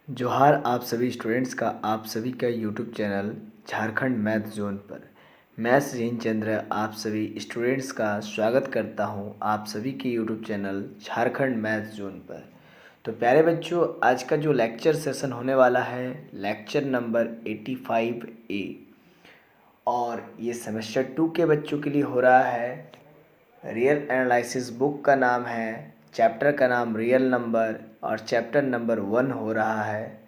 जोहार आप सभी स्टूडेंट्स का आप सभी का YouTube channel Jharkhand math zone पर मैं सचिन चंद्र आप सभी स्टूडेंट्स का स्वागत करता हूं आप सभी के YouTube channel Jharkhand math zone पर। तो प्यारे बच्चों, आज का जो लेक्चर सेशन होने वाला है लेक्चर नंबर 85A और ये सेमेस्टर 2 के बच्चों के लिए हो रहा है। रियल एनालिसिस बुक का नाम है, चैप्टर का नाम रियल नंबर और चैप्टर नंबर 1 हो रहा है।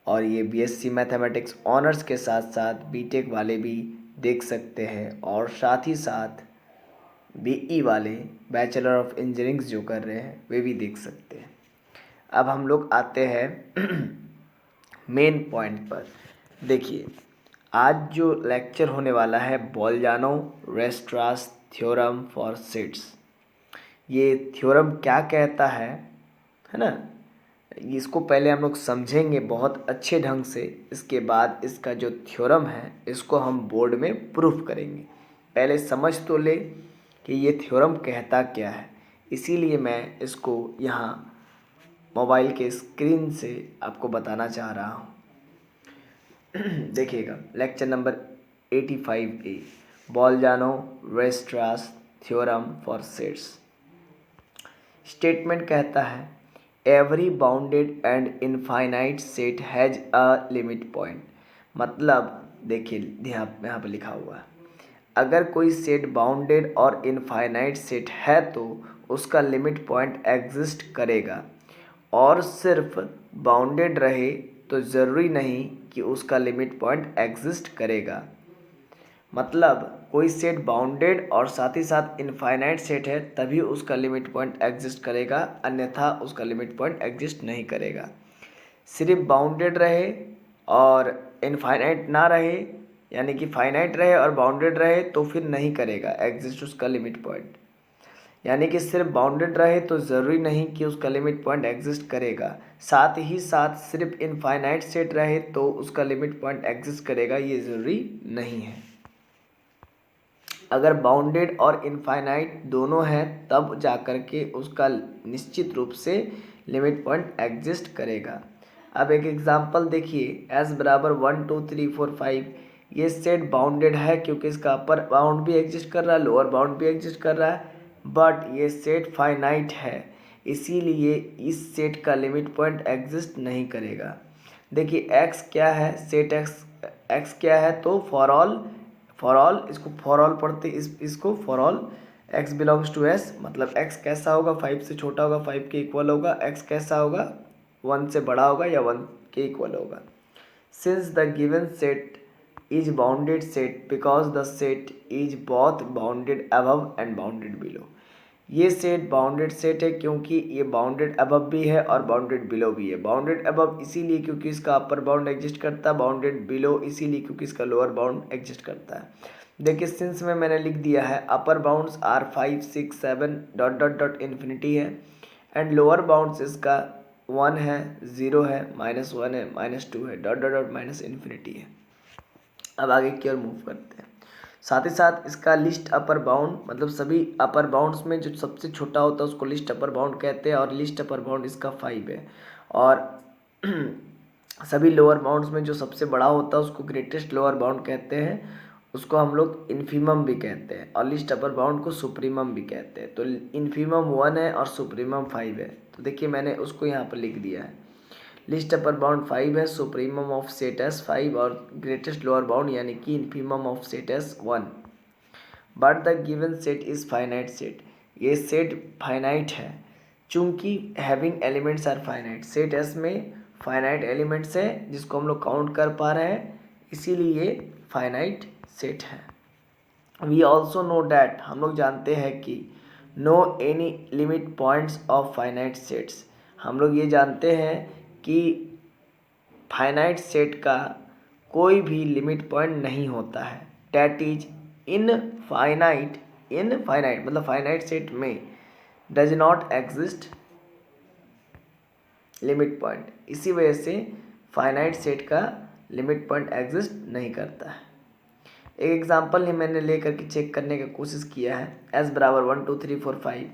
और ये बीएससी मैथमेटिक्स ऑनर्स के साथ साथ बीटेक वाले भी देख सकते हैं और साथ ही साथ बीई वाले बैचलर ऑफ इंजीनियरिंग जो कर रहे हैं वे भी देख सकते हैं। अब हम लोग आते हैं मेन पॉइंट पर। देखिए, आज जो लेक्चर होने वाला है बोल्जानो रेस्ट्रास थ्योरम फॉर सेट्स। ये थ्योरम क्या कहता है ना, इसको पहले हम लोग समझेंगे बहुत अच्छे ढंग से। इसके बाद इसका जो थ्योरम है इसको हम बोर्ड में प्रूफ करेंगे। पहले समझ तो ले कि ये थ्योरम कहता क्या है, इसीलिए मैं इसको यहाँ मोबाइल के स्क्रीन से आपको बताना चाह रहा हूँ। देखिएगा, lecture number 85A Bolzano Weierstrass theorem for sets. Statement कहता है every bounded and infinite set has a limit point. मतलब देखिए, यहाँ पर लिखा हुआ है अगर कोई सेट बाउंडेड और इनफाइनाइट सेट है तो उसका लिमिट पॉइंट एग्जिस्ट करेगा, और सिर्फ बाउंडेड रहे तो ज़रूरी नहीं कि उसका लिमिट पॉइंट एग्जिस्ट करेगा। मतलब कोई सेट बाउंडेड और साथ ही साथ इनफाइनाइट सेट है तभी उसका लिमिट पॉइंट एग्जिस्ट करेगा, अन्यथा उसका लिमिट पॉइंट एग्जिस्ट नहीं करेगा। सिर्फ बाउंडेड रहे और इनफाइनाइट ना रहे, यानी कि फाइनाइट रहे और बाउंडेड रहे तो फिर नहीं करेगा एग्जिस्ट उसका लिमिट पॉइंट। यानी कि सिर्फ बाउंडेड रहे तो ज़रूरी नहीं कि उसका लिमिट पॉइंट एग्जिस्ट करेगा, साथ ही साथ सिर्फ इनफाइनाइट सेट रहे तो उसका लिमिट पॉइंट एग्जिस्ट करेगा, ये ज़रूरी नहीं है। अगर बाउंडेड और इनफाइनाइट दोनों हैं तब जाकर के उसका निश्चित रूप से लिमिट पॉइंट एग्जिस्ट करेगा। अब एक एग्जांपल देखिए, s बराबर 1 2 3 4 5। ये सेट बाउंडेड है क्योंकि इसका अपर बाउंड भी एग्जिस्ट कर रहा है, लोअर बाउंड भी एग्जिस्ट कर रहा है, बट ये सेट फाइनाइट है, इसीलिए इस सेट का लिमिट पॉइंट एग्जिस्ट नहीं करेगा। देखिए x क्या है, सेट x क्या है, तो फॉर ऑल इसको फॉर ऑल पढ़ते, इसको for all x belongs to s। मतलब x कैसा होगा, 5 से छोटा होगा, 5 के इक्वल होगा। x कैसा होगा, 1 से बड़ा होगा या 1 के इक्वल होगा। Since the given set is bounded set because the set is both bounded above and bounded below. ये सेट बाउंडेड सेट है क्योंकि ये बाउंडेड अबव भी है और बाउंडेड बिलो भी है। बाउंडेड अबव इसीलिए क्योंकि इसका अपर बाउंड एग्जिस्ट करता है, बाउंडेड बिलो इसीलिए क्योंकि इसका लोअर बाउंड एग्जिस्ट करता है। देखिए, सिंस में मैंने लिख दिया है upper bounds are 5 6 7 dot dot dot infinity है, एंड लोअर बाउंड्स इसका 1 है, 0 है, -1 है, -2 है, dot dot dot minus infinity है। अब आगे की ओर मूव करते हैं। साथ ही साथ इसका लिस्ट अपर बाउंड, मतलब सभी अपर बाउंड्स में जो सबसे छोटा होता है उसको लिस्ट अपर बाउंड कहते हैं, और लिस्ट अपर बाउंड इसका 5 है। और सभी लोअर बाउंड्स में जो सबसे बड़ा होता है उसको ग्रेटेस्ट लोअर बाउंड कहते हैं, उसको हम लोग इन्फीमम भी कहते हैं, और लिस्ट अपर बाउंड को सुप्रीमम भी कहते हैं। तो इन्फीमम 1 है और सुप्रीमम 5 है। तो देखिए, मैंने उसको यहाँ पर लिख दिया है, लिस्ट अपर बाउंड 5 है, सुप्रीमम ऑफ सेट एस 5 और ग्रेटेस्ट लोअर बाउंड यानी कि infimum of set S 1। But the given set is finite set. ये सेट फाइनाइट है चूंकि having elements are finite. Set S में फाइनाइट एलिमेंट्स है जिसको हम लोग काउंट कर पा रहे हैं, इसीलिए फाइनाइट सेट है। वी ऑल्सो नो डैट, हम लोग जानते हैं कि no any limit points of finite sets. हम लोग ये जानते हैं कि फाइनाइट सेट का कोई भी लिमिट पॉइंट नहीं होता है। डैट इज इनफाइनाइट मतलब फाइनाइट सेट में does not exist limit point. इसी वजह से फाइनाइट सेट का लिमिट पॉइंट एग्जिस्ट नहीं करता है। एक एग्जांपल ही मैंने लेकर के चेक करने की कोशिश किया है। s बराबर 1 2 3 4 5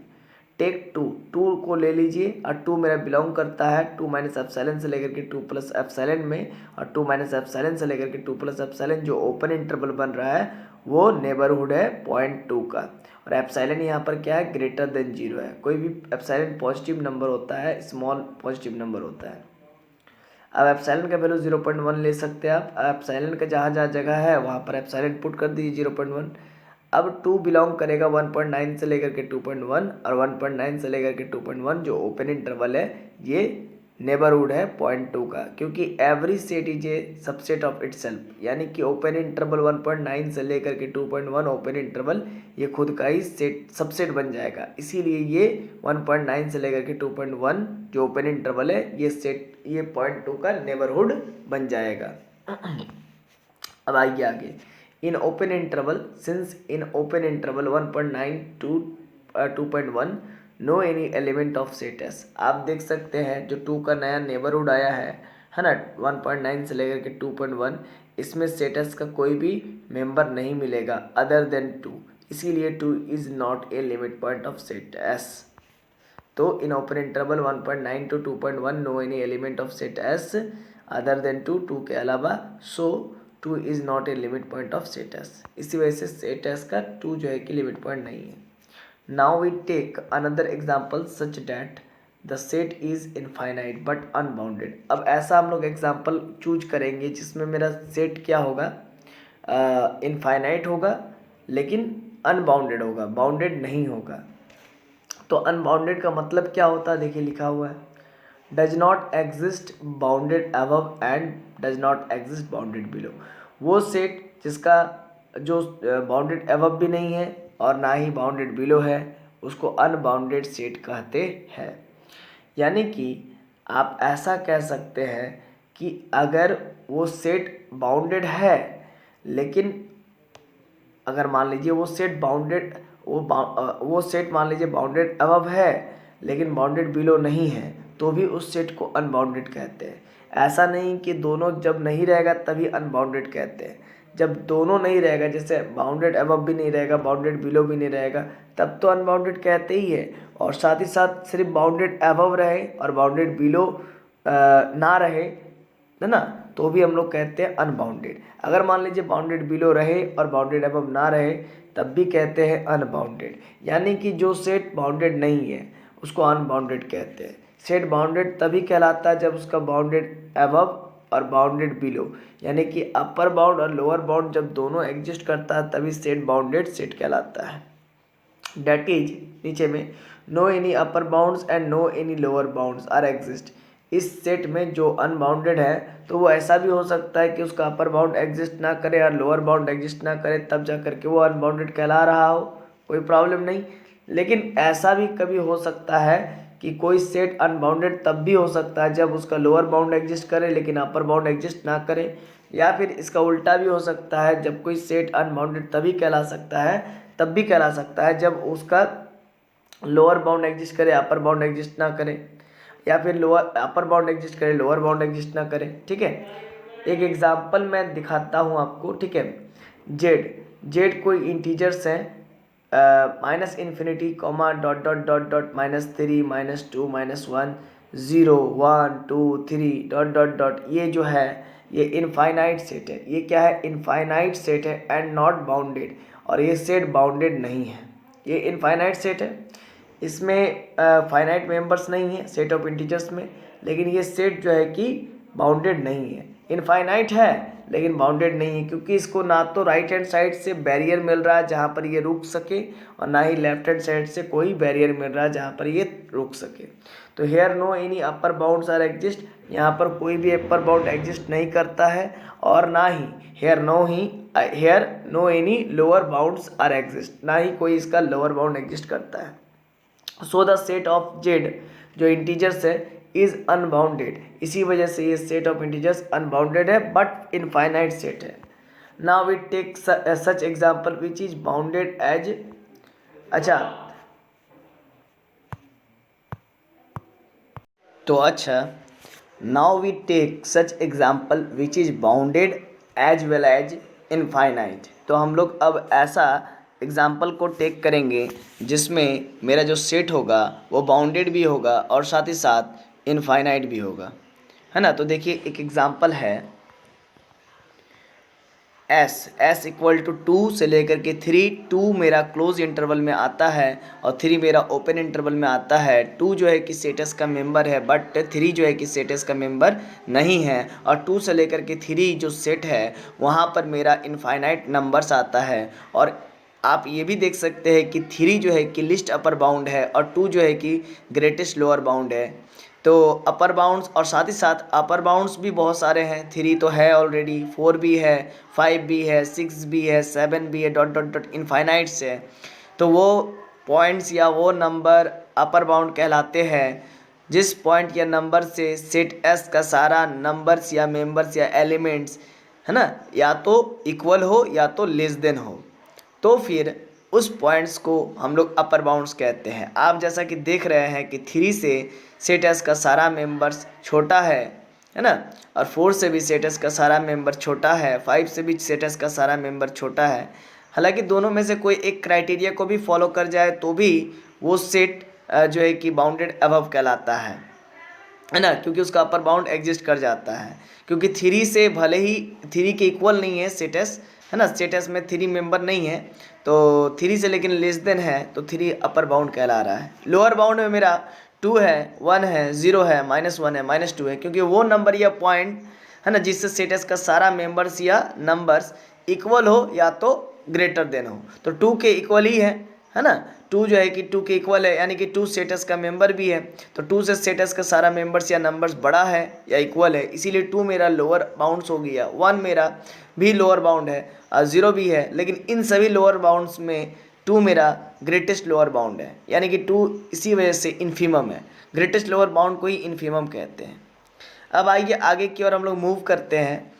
टेक टू को ले लीजिए और टू मेरा बिलोंग करता है टू माइनस एप्सिलॉन से लेकर के टू प्लस एप्सिलॉन में, और टू माइनस एप्सिलॉन से लेकर के टू प्लस एप्सिलॉन जो ओपन इंटरवल बन रहा है वो नेबरहुड है 0.2 का, और एप्सिलॉन यहाँ पर क्या है, ग्रेटर देन 0 है। कोई भी एप्सिलॉन पॉजिटिव नंबर होता है, स्मॉल पॉजिटिव नंबर होता है। अब एप्सिलॉन का वैल्यू 0.1 ले सकते हैं आप। एप्सिलॉन का जहाँ जहाँ जगह है वहाँ पर एप्सिलॉन पुट कर दीजिए 0.1। अब 2 बिलोंग करेगा 1.9 से लेकर के 2.1, और 1.9 से लेकर के 2.1 जो ओपन इंटरवल है ये नेबरहुड है 0.2 का, क्योंकि every set is a subset of itself, यानी कि ओपन इंटरवल 1.9 से लेकर के 2.1 ओपन इंटरवल ये खुद का ही सेट सबसेट बन जाएगा, इसीलिए ये 1.9 से लेकर के 2.1 जो ओपन इंटरवल है ये सेट ये 0.2 का नेबरहुड बन जाएगा। अब आइए आगे, in open interval since in open interval 1.9 to 2.1 no any element of set S. आप देख सकते हैं जो 2 का नया नेबरहुड आया है ना, 1.9 से लेकर के 2.1, इसमें सेट एस का कोई भी मेंबर नहीं मिलेगा अदर देन 2, इसीलिए 2 is not a limit point of set S. तो in open interval 1.9 to 2.1 no any element of set S other than 2 के अलावा, so 2 is not a limit point of set S. इसी वजह से set S का 2 जो है कि लिमिट पॉइंट नहीं है। Now we take another example such that the set is infinite but unbounded। अब ऐसा हम लोग एग्जाम्पल चूज करेंगे जिसमें मेरा सेट क्या होगा, इनफाइनाइट होगा लेकिन अनबाउंडेड होगा, बाउंडेड नहीं होगा। तो अनबाउंडेड का मतलब क्या होता है, देखिए लिखा हुआ है does not exist bounded above and does not exist bounded below. वो सेट जिसका जो बाउंडेड अबव भी नहीं है और ना ही बाउंडेड बिलो है उसको अनबाउंडेड सेट कहते हैं। यानी कि आप ऐसा कह सकते हैं कि अगर वो सेट बाउंडेड है लेकिन अगर मान लीजिए वो सेट बाउंडेड वो सेट मान लीजिए बाउंडेड अबव है लेकिन बाउंडेड बिलो नहीं है तो भी उस सेट को अनबाउंडेड कहते हैं। ऐसा नहीं कि दोनों जब नहीं रहेगा तभी अनबाउंडेड कहते हैं, जब दोनों नहीं रहेगा, जैसे बाउंडेड अबव भी नहीं रहेगा बाउंडेड बिलो भी नहीं रहेगा तब तो अनबाउंडेड कहते ही है, और साथ ही साथ सिर्फ बाउंडेड अबव रहे और बाउंडेड बिलो ना रहे है ना तो भी हम लोग कहते हैं अनबाउंडेड। अगर मान लीजिए बाउंडेड बिलो रहे और बाउंडेड अबव ना रहे तब भी कहते हैं अनबाउंडेड। यानी कि जो सेट बाउंडेड नहीं है उसको अनबाउंडेड कहते हैं। सेट बाउंडेड तभी कहलाता है जब उसका बाउंडेड अबव और बाउंडेड बिलो यानी कि अपर बाउंड और लोअर बाउंड जब दोनों एग्जिस्ट करता है तभी सेट बाउंडेड सेट कहलाता है। डेट इज नीचे में no any upper bounds and no any lower bounds are exist. इस सेट में जो अनबाउंडेड है तो वो ऐसा भी हो सकता है कि उसका अपर बाउंड एग्जिस्ट ना करे और लोअर बाउंड एग्जिस्ट ना करे तब जा करके वो अनबाउंडेड कहला रहा हो, कोई प्रॉब्लम नहीं। लेकिन ऐसा भी कभी हो सकता है कि कोई सेट अनबाउंडेड तब भी हो सकता है जब उसका लोअर बाउंड एग्जिस्ट करे लेकिन अपर बाउंड एग्जिस्ट ना करे, या फिर इसका उल्टा भी हो सकता है जब कोई सेट अनबाउंडेड तभी कहला सकता है तब भी कहला सकता है जब उसका लोअर बाउंड एग्जिस्ट करे अपर बाउंड एग्जिस्ट ना करे, या फिर लोअर अपर बाउंड एग्जिस्ट करे लोअर बाउंड एग्जिस्ट ना करे। ठीक है, एक एग्जांपल मैं दिखाता हूँ आपको। ठीक है, जेड कोई इंटीजर्स हैं minus infinity comma dot dot dot dot -3 -2 -1 0 1 2 3 dot dot dot, ये जो है ये इनफाइनाइट सेट है। ये क्या है, इनफाइनाइट सेट है एंड नॉट बाउंडेड, और ये सेट बाउंडेड नहीं है। ये इनफाइनाइट सेट है, इसमें फाइनाइट मेंबर्स नहीं है सेट ऑफ इंटीजर्स में, लेकिन ये सेट जो है कि बाउंडेड नहीं है। इनफाइनाइट है लेकिन बाउंडेड नहीं है क्योंकि इसको ना तो राइट हैंड साइड से बैरियर मिल रहा है जहाँ पर ये रुक सके और ना ही लेफ्ट हैंड साइड से कोई बैरियर मिल रहा है जहाँ पर ये रुक सके। तो here no any upper bounds are exist, यहाँ पर कोई भी अपर बाउंड एग्जिस्ट नहीं करता है, और ना ही here no any lower bounds are exist, ना ही कोई इसका लोअर बाउंड एग्जिस्ट करता है। So the set of Z जो इंटीजर्स है इज अनबाउंडेड, इसी वजह से ये सेट ऑफ इंटीजर्स अनबाउंडेड है बट इनफाइनाइट सेट है। Now we take such example which is bounded as, अच्छा now we take such example which is bounded as well as infinite. तो हम लोग अब ऐसा एग्जाम्पल को टेक करेंगे जिसमें मेरा जो सेट होगा वो बाउंडेड भी होगा और साथ ही साथ इनफाइनाइट भी होगा, है ना। तो देखिए एक एग्जाम्पल है s इक्वल टू 2 से लेकर के 3, 2 मेरा क्लोज इंटरवल में आता है और 3 मेरा ओपन इंटरवल में आता है। 2 जो है कि सेटस का मेंबर है बट 3 जो है कि सेटस का मेंबर नहीं है, और 2 से लेकर के 3 जो सेट है वहाँ पर मेरा इनफाइनाइट नंबर्स आता है। और आप ये भी देख सकते हैं कि 3 जो है कि लिस्ट अपर बाउंड है और 2 जो है कि ग्रेटेस्ट लोअर बाउंड है। तो अपर बाउंड्स और साथ ही साथ अपर बाउंड्स भी बहुत सारे हैं। 3 तो है ऑलरेडी, 4 भी है, 5 भी है, 6 भी है, 7 भी है, डॉट डॉट डॉट इनफाइनाइट्स है। तो वो पॉइंट्स या वो नंबर अपर बाउंड कहलाते हैं जिस पॉइंट या नंबर से सेट एस का सारा नंबर्स या मेंबर्स या एलिमेंट्स, है ना, या तो इक्वल हो या तो लेस देन हो, तो फिर उस पॉइंट्स को हम लोग अपर बाउंड्स कहते हैं। आप जैसा कि देख रहे हैं कि 3 से सेट एस का सारा मेंबर्स छोटा है ना, और 4 से भी सेट एस का सारा मेंबर छोटा है, 5 से भी सेट एस का सारा मेंबर छोटा है। हालांकि दोनों में से कोई एक क्राइटेरिया को भी फॉलो कर जाए तो भी वो सेट जो है कि बाउंडेड अबव कहलाता है ना, क्योंकि उसका अपर बाउंड एग्जिस्ट कर जाता है। क्योंकि 3 से भले ही 3 के इक्वल नहीं है सेटस, है ना, सेटस में 3 मेंबर नहीं है, तो 3 से लेकिन लेस देन है, तो 3 अपर बाउंड कहला रहा है। लोअर बाउंड में मेरा 2 है, 1 है, 0 है, -1 है, -2 है, क्योंकि वो नंबर या पॉइंट, है ना, जिससे सेटस का सारा मेंबर्स या नंबर्स इक्वल हो या तो ग्रेटर देन हो। तो 2 के इक्वल ही है ना, 2 जो है कि 2 के इक्वल है, यानी कि 2 सेटस का मेंबर भी है, तो 2 से सेटस का सारा मेंबर्स या नंबर्स बड़ा है या इक्वल है, इसीलिए 2 मेरा लोअर बाउंड्स हो गया। 1 मेरा भी लोअर बाउंड है और 0 भी है, लेकिन इन सभी लोअर बाउंड्स में 2 मेरा ग्रेटेस्ट लोअर बाउंड है, यानी कि 2 इसी वजह से इन्फीमम है। ग्रेटेस्ट लोअर बाउंड को ही इन्फीमम कहते हैं। अब आइए आगे की ओर हम लोग मूव करते हैं।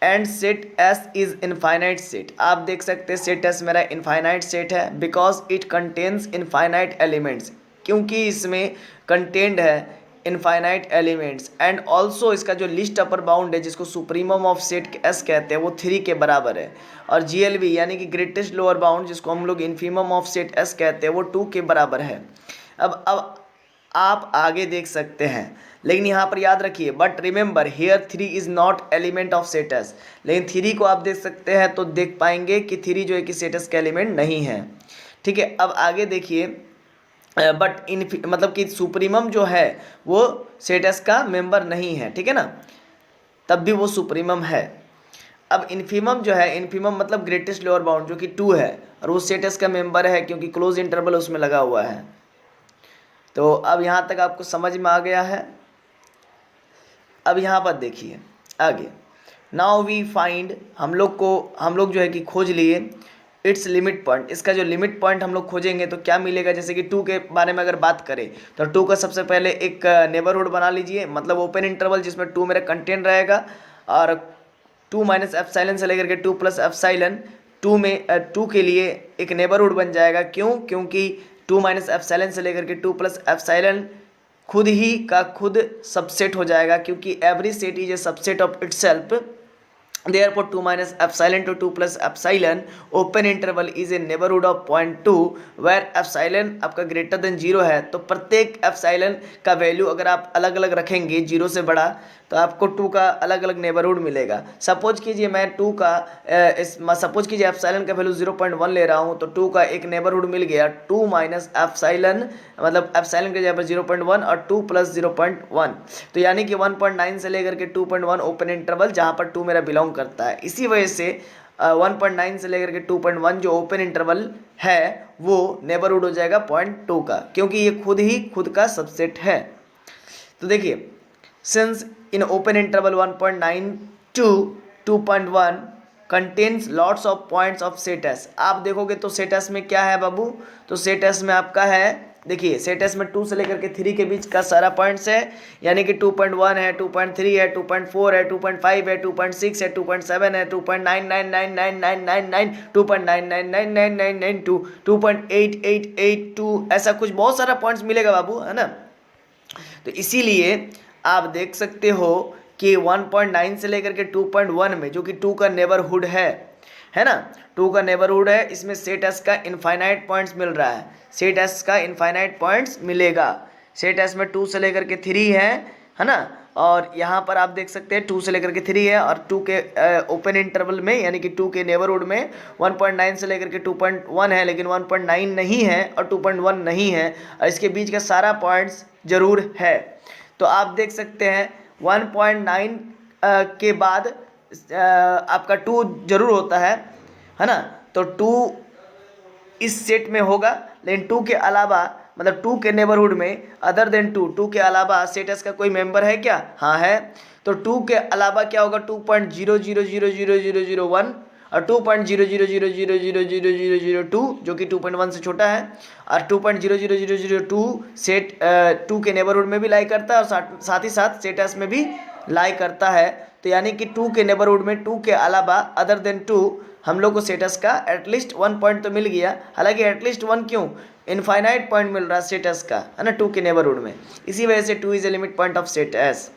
And set S is infinite set. आप देख सकते हैं सेट एस मेरा इनफाइनाइट सेट है because it contains infinite elements, क्योंकि इसमें कंटेंड है इनफाइनाइट एलिमेंट्स। एंड ऑल्सो इसका जो लिस्ट अपर बाउंड है जिसको सुप्रीमम ऑफ सेट एस कहते हैं वो 3 के बराबर है, और GLB यानी कि ग्रेटेस्ट लोअर बाउंड जिसको हम लोग इन्फीमम ऑफ सेट एस कहते हैं वो 2 के बराबर है। अब आप आगे देख सकते हैं, लेकिन यहाँ पर याद रखिए but remember here 3 is not element of set S. लेकिन 3 को आप देख सकते हैं तो देख पाएंगे कि 3 जो है कि सेट एस का एलिमेंट नहीं है। ठीक है, अब आगे देखिए बट मतलब कि सुप्रीमम जो है वो सेट एस का मेंबर नहीं है, ठीक है ना, तब भी वो सुप्रीमम है। अब इन्फीमम जो है, इन्फीमम मतलब ग्रेटेस्ट लोअर बाउंड जो कि 2 है और वो सेट एस का मेंबर है क्योंकि क्लोज इंटरवल उसमें लगा हुआ है। तो अब यहाँ तक आपको समझ में आ गया है। अब यहाँ पर देखिए आगे, नाउ वी फाइंड, हम लोग जो है कि खोज लिए इट्स लिमिट पॉइंट। इसका जो लिमिट पॉइंट हम लोग खोजेंगे तो क्या मिलेगा, जैसे कि 2 के बारे में अगर बात करें तो 2 का सबसे पहले एक नेबरहुड बना लीजिए, मतलब ओपन इंटरवल जिसमें 2 मेरा कंटेंट रहेगा, और 2 माइनस एप्सिलॉन से लेकर के 2 प्लस एप्सिलॉन 2 में 2 के लिए एक नेबरहुड बन जाएगा। क्यों? क्योंकि 2 माइनस एप्सिलॉन से लेकर के 2 प्लस एप्सिलॉन खुद ही का खुद सबसेट हो जाएगा, क्योंकि every set is a subset of itself. Therefore 2 minus epsilon to 2 plus epsilon open interval is a neighborhood of point 2 where epsilon आपका greater than 0 है। तो प्रत्येक epsilon का वैल्यू अगर आप अलग अलग रखेंगे 0 से बड़ा तो आपको 2 का अलग अलग नेबरहुड मिलेगा। सपोज कीजिए मैं 2 का सपोज कीजिए एप्सिलॉन का वैल्यू 0.1 ले रहा हूँ, तो 2 का एक नेबरहुड मिल गया 2 माइनस एप्सिलॉन, मतलब एप्सिलॉन के जगह पर 0.1 और 2 प्लस 0.1, तो यानी कि 1.9 से लेकर के 2.1 ओपन इंटरवल जहाँ पर 2 मेरा बिलोंग करता है। इसी वजह से 1.9 से लेकर के 2.1 जो ओपन इंटरवल है वो नेबरहुड हो जाएगा 0.2 का, क्योंकि ये खुद का सबसेट है। तो देखिए since in open interval 1.9 to 2.1 contains lots of points of set S. आप देखोगे तो सेट एस में क्या है बाबू, तो सेट एस में आपका है, देखिए सेट एस में 2 से लेकर के 3 के बीच का सारा पॉइंट्स है, यानी कि 2.1 है, 2.3 है, 2.4 है, 2.5 है, 2.6 है, 2.7 है, 2.9999999, 2.9999992, 2.8882, ऐसा कुछ बहुत सारा पॉइंट्स मिलेगा बाबू, है ना। तो इसीलिए आप देख सकते हो कि 1.9 से लेकर के 2.1 में जो कि 2 का नेबरहुड है, है ना। टू का नेबरहुड है, इसमें सेट एस का इनफाइनाइट पॉइंट्स मिल रहा है, सेट एस का इनफाइनाइट पॉइंट्स मिलेगा। सेट एस में 2 से लेकर के 3 है ना। और यहाँ पर आप देख सकते हैं 2 से लेकर के 3 है, और 2 के ओपन इंटरवल में यानी कि 2 के नेबरहुड में 1.9 से लेकर के 2.1 है, लेकिन 1.9 नहीं है और 2.1 नहीं है, और इसके बीच का सारा पॉइंट्स जरूर है। तो आप देख सकते हैं 1.9 के बाद आपका 2 जरूर होता है ना। तो 2 इस सेट में होगा, लेकिन 2 के अलावा मतलब 2 के नेबरहुड में अदर देन 2 के अलावा सेट एस का कोई मेंबर है क्या? हाँ है। तो 2 के अलावा क्या होगा? 2.00000001 और 2.00000002 जो कि 2.1 से छोटा है, और 2.00002 सेट 2 के नेबरहुड में भी लाई करता है और साथ ही साथ सेट एस में भी लाई करता है। तो यानी कि 2 के नेबरहुड में 2 के अलावा अदर देन 2 हम लोग को सेटस का एटलीस्ट 1 पॉइंट तो मिल गया। हालांकि एटलीस्ट 1 क्यों, इनफाइनाइट पॉइंट मिल रहा है सेटस का, है ना, 2 के नेबरहुड में। इसी वजह से 2 is a limit point of set S.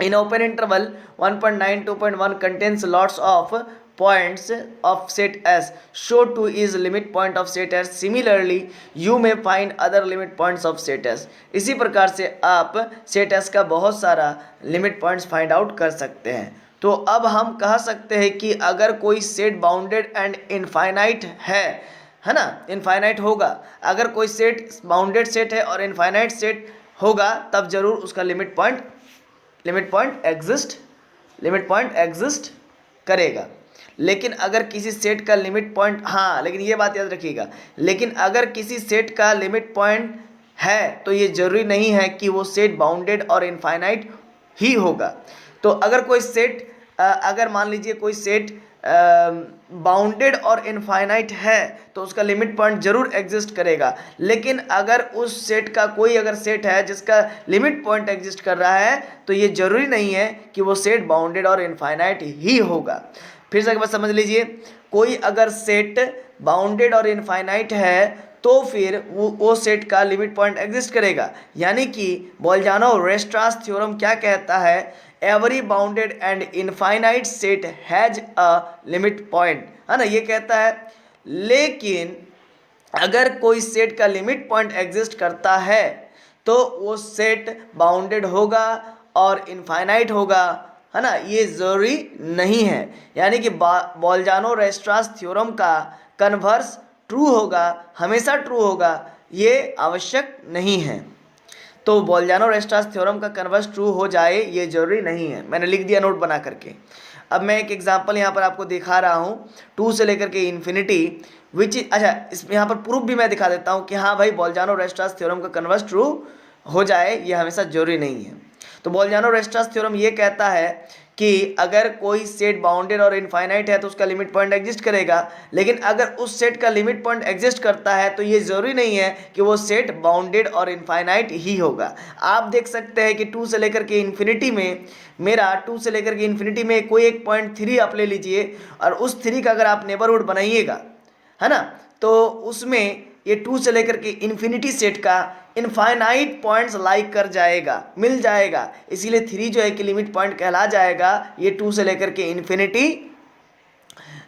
In open interval 1.9 2.1 contains lots of points of set S, so 2 is limit point of set S. Similarly you may find other limit points of set S. इसी प्रकार से आप set S का बहुत सारा limit points find out कर सकते हैं। तो अब हम कह सकते हैं कि अगर कोई सेट बाउंडेड एंड इनफाइनाइट है ना, इनफाइनाइट होगा। अगर कोई सेट बाउंडेड सेट है और इनफाइनाइट सेट होगा तब जरूर उसका लिमिट पॉइंट एग्जिस्ट करेगा। लेकिन अगर किसी सेट का लिमिट पॉइंट, हाँ लेकिन ये बात याद रखिएगा, लेकिन अगर किसी सेट का लिमिट पॉइंट है तो ये जरूरी नहीं है कि वो सेट बाउंडेड और इनफाइनाइट ही होगा। तो अगर कोई सेट अगर मान लीजिए कोई सेट बाउंडेड और इनफाइनाइट है तो उसका लिमिट पॉइंट जरूर एग्जिस्ट करेगा। लेकिन अगर उस सेट का कोई अगर सेट है जिसका लिमिट पॉइंट एग्जिस्ट कर रहा है तो ये जरूरी नहीं है कि वो सेट बाउंडेड और इनफाइनाइट ही होगा। फिर से एक बार समझ लीजिए, कोई अगर सेट बाउंडेड और इनफाइनाइट है तो फिर वो सेट का लिमिट पॉइंट एग्जिस्ट करेगा। यानी कि बोल्जानो-वेरस्ट्रास थ्योरम क्या कहता है? Every bounded and infinite set has a limit point, है ना, ये कहता है। लेकिन अगर कोई सेट का लिमिट पॉइंट एग्जिस्ट करता है तो वो सेट बाउंडेड होगा और इनफाइनाइट होगा, है ना, ये ज़रूरी नहीं है। यानी कि बोल्जानो-वेरस्ट्रास थ्योरम का कन्वर्स ट्रू होगा, हमेशा ट्रू होगा, ये आवश्यक नहीं है। तो बोल्जानो-वेरस्ट्रास थ्योरम का कन्वर्स ट्रू हो जाए ये जरूरी नहीं है। मैंने लिख दिया नोट बना करके। अब मैं एक एग्जांपल यहाँ पर आपको दिखा रहा हूँ 2 से लेकर के इन्फिनिटी विच अच्छा इस यहाँ पर प्रूफ भी मैं दिखा देता हूँ कि हाँ भाई बोल्जानो-वेरस्ट्रास थ्योरम का कन्वर्स ट्रू हो जाए ये हमेशा जरूरी नहीं है। तो बोल्जानो-वेरस्ट्रास थ्योरम ये कहता है कि अगर कोई सेट बाउंडेड और इनफाइनाइट है तो उसका लिमिट पॉइंट एग्जिस्ट करेगा। लेकिन अगर उस सेट का लिमिट पॉइंट एग्जिस्ट करता है तो ये ज़रूरी नहीं है कि वो सेट बाउंडेड और इनफाइनाइट ही होगा। आप देख सकते हैं कि 2 से लेकर के इन्फिनिटी में मेरा 2 से लेकर के इन्फिनिटी में कोई एक पॉइंट 3 आप ले लीजिए और उस 3 का अगर आप नेबरहुड बनाइएगा, है ना, तो उसमें ये 2 से लेकर के इन्फिनिटी सेट का इनफाइनाइट पॉइंट्स लाइक कर जाएगा, मिल जाएगा। इसीलिए 3 जो है कि लिमिट पॉइंट कहला जाएगा ये 2 से लेकर के इन्फिनिटी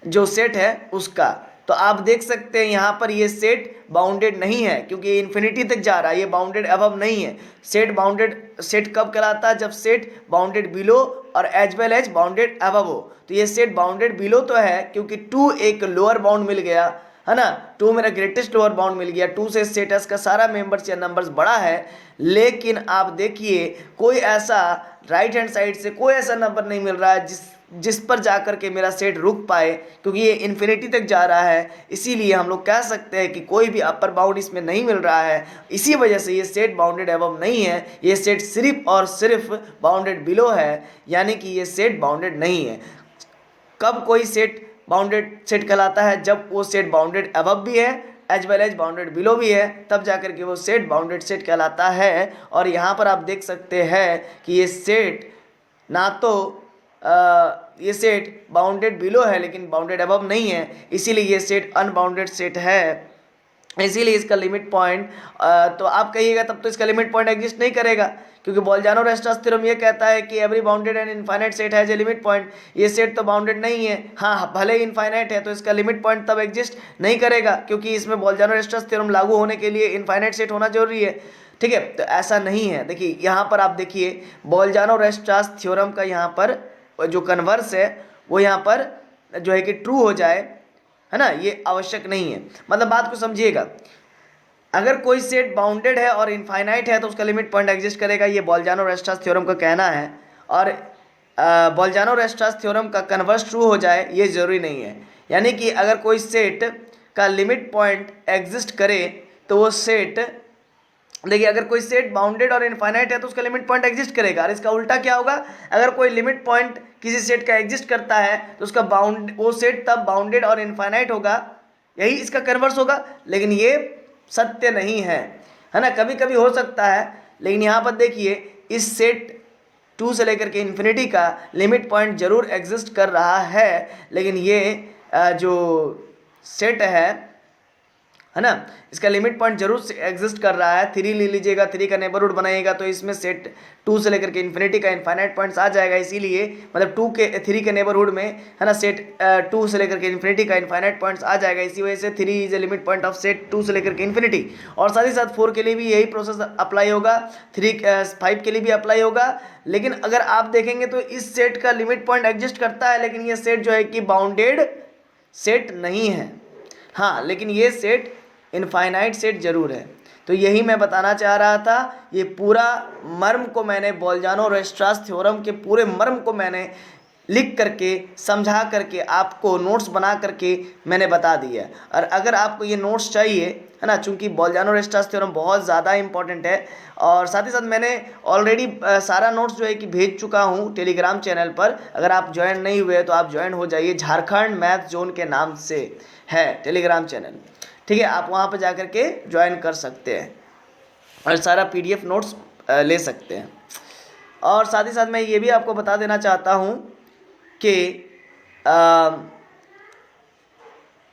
जो सेट है उसका। तो आप देख सकते हैं यहाँ पर ये सेट बाउंडेड नहीं है क्योंकि ये इन्फिनिटी तक जा रहा है, ये बाउंडेड अबव नहीं है। सेट बाउंडेड सेट कब कहलाता है? जब सेट बाउंडेड बिलो और as well as bounded above हो। तो ये सेट बाउंडेड बिलो तो है क्योंकि 2 एक लोअर बाउंड मिल गया, है ना, 2 मेरा ग्रेटेस्ट लोअर बाउंड मिल गया। 2 से स्टेटस का सारा मेंबर्स या नंबर्स बड़ा है। लेकिन आप देखिए कोई ऐसा राइट हैंड साइड से कोई ऐसा नंबर नहीं मिल रहा है जिस पर जाकर के मेरा सेट रुक पाए, क्योंकि ये इन्फिनिटी तक जा रहा है। इसीलिए हम लोग कह सकते हैं कि कोई भी अपर बाउंड इसमें नहीं मिल रहा है। इसी वजह से ये सेट बाउंडेड अबव नहीं है, ये सेट सिर्फ और सिर्फ बाउंडेड बिलो है, यानी कि ये सेट बाउंडेड नहीं है। कब कोई सेट बाउंडेड सेट कहलाता है? जब वो सेट बाउंडेड अबव भी है as well as bounded below भी है, तब जाकर के वो सेट बाउंडेड सेट कहलाता है। और यहाँ पर आप देख सकते हैं कि ये सेट ना तो ये सेट बाउंडेड बिलो है लेकिन बाउंडेड अबव नहीं है, इसीलिए ये सेट अनबाउंडेड सेट है। इसीलिए इसका लिमिट पॉइंट तो आप कहिएगा तब तो इसका लिमिट पॉइंट एग्जिस्ट नहीं करेगा क्योंकि बोल्जानो-रेस्ट्रास थ्योरम ये कहता है कि every bounded and infinite set has a limit point. ये सेट तो बाउंडेड नहीं है, हाँ भले इनफाइनाइट है तो इसका लिमिट पॉइंट तब एग्जिस्ट नहीं करेगा, क्योंकि इसमें बोल्जानो-रेस्ट्रास थ्योरम लागू होने के लिए इनफाइनाइट सेट होना जरूरी है। ठीक है, तो ऐसा नहीं है। देखिए यहाँ पर आप देखिए बोल्जानो-रेस्ट्रास थ्योरम का यहाँ पर जो कन्वर्स है वो यहाँ पर जो है कि ट्रू हो जाए, है ना, ये आवश्यक नहीं है। मतलब बात को समझिएगा, अगर कोई सेट बाउंडेड है और इनफाइनाइट है तो उसका लिमिट पॉइंट एग्जिस्ट करेगा, ये बोल्जानो-रेस्ट्रास थ्योरम का कहना है। और बोल्जानो-रेस्ट्रास थ्योरम का कन्वर्स ट्रू हो जाए ये जरूरी नहीं है। यानी कि अगर कोई सेट का लिमिट पॉइंट एग्जिस्ट करे तो वो सेट, देखिए अगर कोई सेट बाउंडेड और इनफाइनाइट है तो उसका लिमिट पॉइंट एग्जिस्ट करेगा। और इसका उल्टा क्या होगा, अगर कोई लिमिट पॉइंट किसी सेट का एग्जिस्ट करता है तो उसका वो सेट तब बाउंडेड और इनफाइनाइट होगा, यही इसका कन्वर्स होगा। लेकिन ये सत्य नहीं है, है ना, कभी कभी हो सकता है। लेकिन यहाँ पर देखिए इस सेट 2 से लेकर के इन्फिनिटी का लिमिट पॉइंट जरूर एग्जिस्ट कर रहा है, लेकिन ये जो सेट है ना, इसका लिमिट पॉइंट जरूर एग्जिस्ट कर रहा है। 3 ले लीजिएगा, 3 का नेबरहुड बनाइएगा तो इसमें सेट 2 से लेकर के इन्फिनिटी का इनफाइनाइट पॉइंट्स आ जाएगा। इसीलिए मतलब 3 के नेबरहुड में, है ना, सेट 2 से लेकर के इन्फिनिटी का इनफाइनाइट पॉइंट्स आ जाएगा। इसी वजह से 3 is a limit point of set 2 से लेकर के इन्फिनिटी। और साथ ही साथ 4 के लिए भी यही प्रोसेस अप्लाई होगा, 5 के लिए भी अप्लाई होगा। लेकिन अगर आप देखेंगे तो इस सेट का लिमिट पॉइंट एग्जिस्ट करता है, लेकिन ये सेट जो है कि बाउंडेड सेट नहीं है। हाँ, लेकिन ये सेट इनफाइनाइट सेट जरूर है। तो यही मैं बताना चाह रहा था। ये पूरा मर्म को मैंने बोल्जानो-रेस्ट्रास थ्योरम के पूरे मर्म को मैंने लिख करके समझा करके आपको नोट्स बना करके मैंने बता दिया। और अगर आपको ये नोट्स चाहिए, है ना, चूँकि बोल्जानो-रेस्ट्रास थ्योरम बहुत ज़्यादा इंपॉर्टेंट है, और साथ ही साथ मैंने ऑलरेडी सारा नोट्स जो है कि भेज चुका हूँ टेलीग्राम चैनल पर। अगर आप ज्वाइन नहीं हुए तो आप ज्वाइन हो जाइए, झारखंड मैथ जोन के नाम से है टेलीग्राम चैनल। ठीक है, आप वहाँ पर जा कर के ज्वाइन कर सकते हैं और सारा PDF नोट्स ले सकते हैं। और साथ ही साथ मैं ये भी आपको बता देना चाहता हूँ कि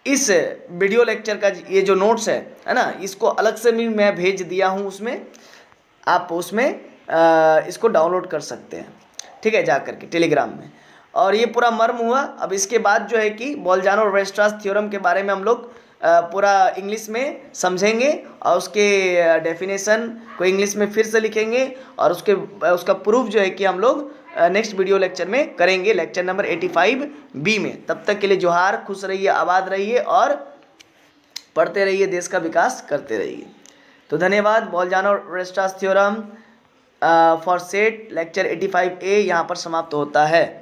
इस वीडियो लेक्चर का ये जो नोट्स है ना, इसको अलग से भी मैं भेज दिया हूँ, उसमें आप उसमें इसको डाउनलोड कर सकते हैं। ठीक है, जा कर के टेलीग्राम में। और ये पूरा मर्म हुआ। अब इसके बाद जो है कि बोल्जानो-रेस्ट्रास थ्योरम के बारे में हम लोग पूरा इंग्लिश में समझेंगे और उसके डेफिनेशन को इंग्लिश में फिर से लिखेंगे, और उसका प्रूफ जो है कि हम लोग नेक्स्ट वीडियो लेक्चर में करेंगे, लेक्चर नंबर 85B में। तब तक के लिए जोहार, खुश रहिए, आबाद रहिए और पढ़ते रहिए, देश का विकास करते रहिए। तो धन्यवाद। Bolzano Weierstrass theorem for set lecture 85A यहाँ पर समाप्त होता है।